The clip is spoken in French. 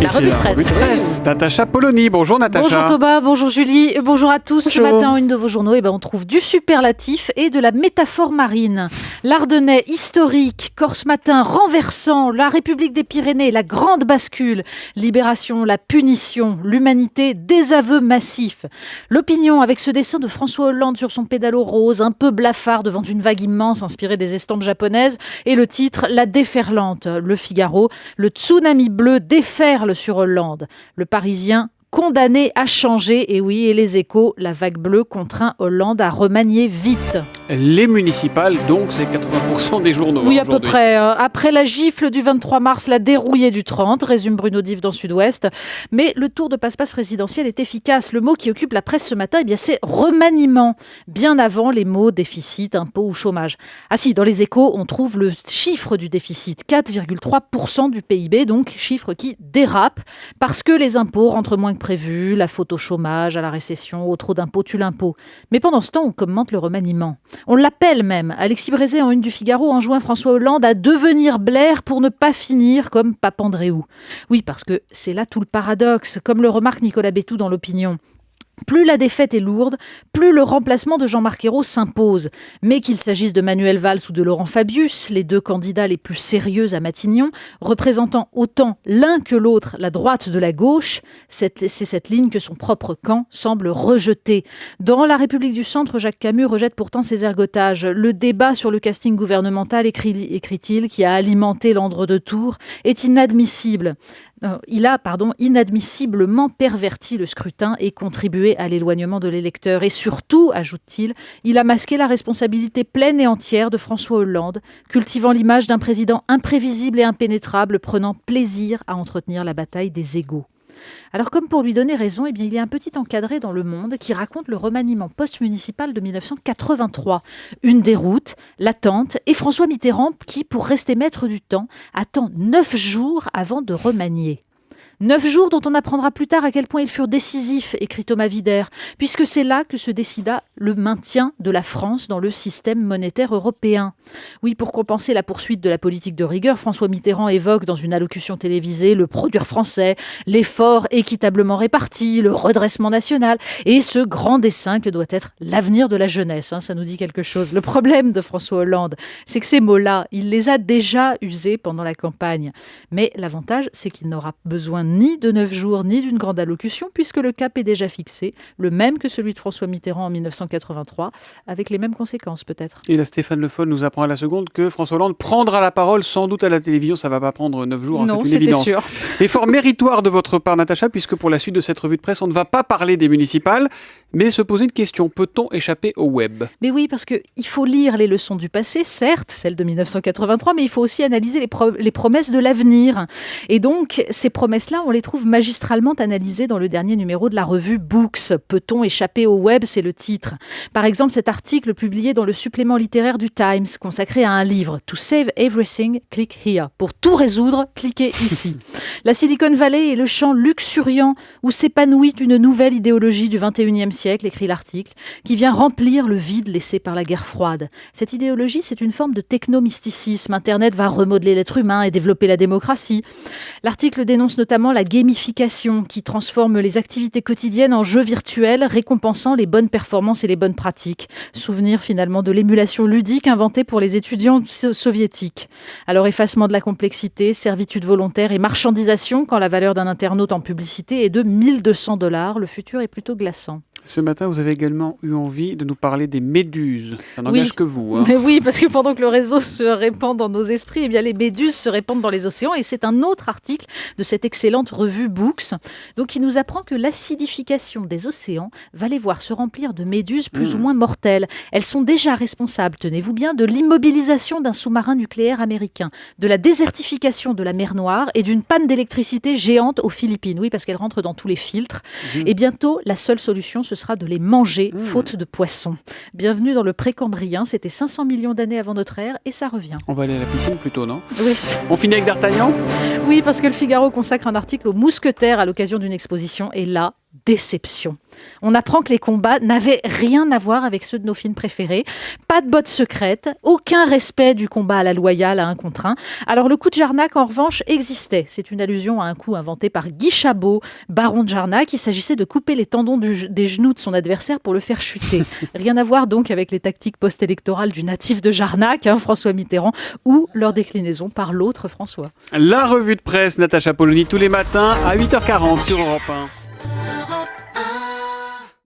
La revue de presse. Natacha Polony. Bonjour Natacha. Bonjour Thomas, bonjour Julie, bonjour à tous. Bonjour. Ce matin, en une de vos journaux, on trouve du superlatif et de la métaphore marine. L'Ardennais historique, Corse matin renversant, la République des Pyrénées, la grande bascule, Libération, la punition, l'humanité, désaveu massif. L'opinion avec ce dessin de François Hollande sur son pédalo rose, un peu blafard devant une vague immense inspirée des estampes japonaises, et le titre La déferlante. Le Figaro, le tsunami bleu déferle sur Hollande. Le Parisien, condamné à changer. Et oui, et les Échos, la vague bleue contraint Hollande à remanier vite. Les municipales, donc, c'est 80% des journaux. Oui, à aujourd'hui. peu près. Après la gifle du 23 mars, la dérouillée du 30, résume Bruno Dive dans Sud-Ouest. Mais le tour de passe-passe présidentiel est efficace. Le mot qui occupe la presse ce matin, c'est remaniement. Bien avant les mots déficit, impôt ou chômage. Ah si, dans les Échos, on trouve le chiffre du déficit, 4,3% du PIB, donc chiffre qui dérape, parce que les impôts rentrent moins que prévu, la faute au chômage, à la récession, au trop d'impôts tue l'impôt. Mais pendant ce temps, on commente le remaniement. On l'appelle même. Alexis Brézé, en une du Figaro, enjoint François Hollande à devenir Blair pour ne pas finir comme Papandréou. Oui, parce que c'est là tout le paradoxe, comme le remarque Nicolas Bétou dans l'Opinion. Plus la défaite est lourde, plus le remplacement de Jean-Marc Ayrault s'impose. Mais qu'il s'agisse de Manuel Valls ou de Laurent Fabius, les deux candidats les plus sérieux à Matignon, représentant autant l'un que l'autre la droite de la gauche, c'est cette ligne que son propre camp semble rejeter. Dans La République du Centre, Jacques Camus rejette pourtant ses ergotages. Le débat sur le casting gouvernemental, écrit-il, qui a alimenté l'Andre de Tours, est inadmissible. Il a inadmissiblement perverti le scrutin et contribué à l'éloignement de l'électeur. Et surtout, ajoute-t-il, il a masqué la responsabilité pleine et entière de François Hollande, cultivant l'image d'un président imprévisible et impénétrable, prenant plaisir à entretenir la bataille des égos. Alors comme pour lui donner raison, il y a un petit encadré dans Le Monde qui raconte le remaniement post-municipal de 1983. Une déroute, l'attente et François Mitterrand qui, pour rester maître du temps, attend 9 jours avant de remanier. 9 jours dont on apprendra plus tard à quel point ils furent décisifs, écrit Thomas Wider, puisque c'est là que se décida le maintien de la France dans le système monétaire européen. Oui, pour compenser la poursuite de la politique de rigueur, François Mitterrand évoque dans une allocution télévisée le produire français, l'effort équitablement réparti, le redressement national et ce grand dessein que doit être l'avenir de la jeunesse. Ça nous dit quelque chose. Le problème de François Hollande, c'est que ces mots-là, il les a déjà usés pendant la campagne. Mais l'avantage, c'est qu'il n'aura besoin ni de 9 jours, ni d'une grande allocution, puisque le cap est déjà fixé, le même que celui de François Mitterrand en 1983, avec les mêmes conséquences peut-être. Et là, Stéphane Le Foll nous apprend à la seconde que François Hollande prendra la parole sans doute à la télévision. Ça ne va pas prendre 9 jours, Non, c'est une évidence. sûr. Effort méritoire de votre part, Natacha, puisque pour la suite de cette revue de presse, on ne va pas parler des municipales, mais se poser une question. Peut-on échapper au web ? Mais oui, parce qu'il faut lire les leçons du passé, certes, celles de 1983, mais il faut aussi analyser les promesses de l'avenir. Et donc, ces promesses-là, on les trouve magistralement analysées dans le dernier numéro de la revue Books. Peut-on échapper au web ? C'est le titre. Par exemple, cet article publié dans le supplément littéraire du Times, consacré à un livre, To Save Everything, Click Here. Pour tout résoudre, cliquez ici. La Silicon Valley est le champ luxuriant où s'épanouit une nouvelle idéologie du 21e siècle, écrit l'article, qui vient remplir le vide laissé par la guerre froide. Cette idéologie, c'est une forme de technomysticisme. Internet va remodeler l'être humain et développer la démocratie. L'article dénonce notamment la gamification qui transforme les activités quotidiennes en jeux virtuels, récompensant les bonnes performances et les bonnes pratiques. Souvenir finalement de l'émulation ludique inventée pour les étudiants soviétiques. Alors effacement de la complexité, servitude volontaire et marchandisation quand la valeur d'un internaute en publicité est de $1 200. Le futur est plutôt glaçant. Ce matin, vous avez également eu envie de nous parler des méduses. Ça n'engage que vous. Mais oui, parce que pendant que le réseau se répand dans nos esprits, les méduses se répandent dans les océans. Et c'est un autre article de cette excellente revue Books, donc, qui nous apprend que l'acidification des océans va les voir se remplir de méduses plus ou moins mortelles. Elles sont déjà responsables, tenez-vous bien, de l'immobilisation d'un sous-marin nucléaire américain, de la désertification de la mer Noire et d'une panne d'électricité géante aux Philippines. Oui, parce qu'elle rentre dans tous les filtres. Et bientôt, la seule solution, ce sera de les manger, faute de poissons. Bienvenue dans le Précambrien, c'était 500 millions d'années avant notre ère, et ça revient. On va aller à la piscine plutôt, non ? Oui. On finit avec D'Artagnan ? Oui, parce que le Figaro consacre un article aux mousquetaires à l'occasion d'une exposition, et là, déception. On apprend que les combats n'avaient rien à voir avec ceux de nos films préférés. Pas de bottes secrètes, aucun respect du combat à la loyale à 1 contre 1. Alors le coup de Jarnac, en revanche, existait. C'est une allusion à un coup inventé par Guy Chabot, baron de Jarnac. Il s'agissait de couper les tendons des genoux de son adversaire pour le faire chuter. Rien à voir donc avec les tactiques post-électorales du natif de Jarnac, François Mitterrand, ou leur déclinaison par l'autre François. La revue de presse, Natacha Polony, tous les matins à 8h40 sur Europe 1.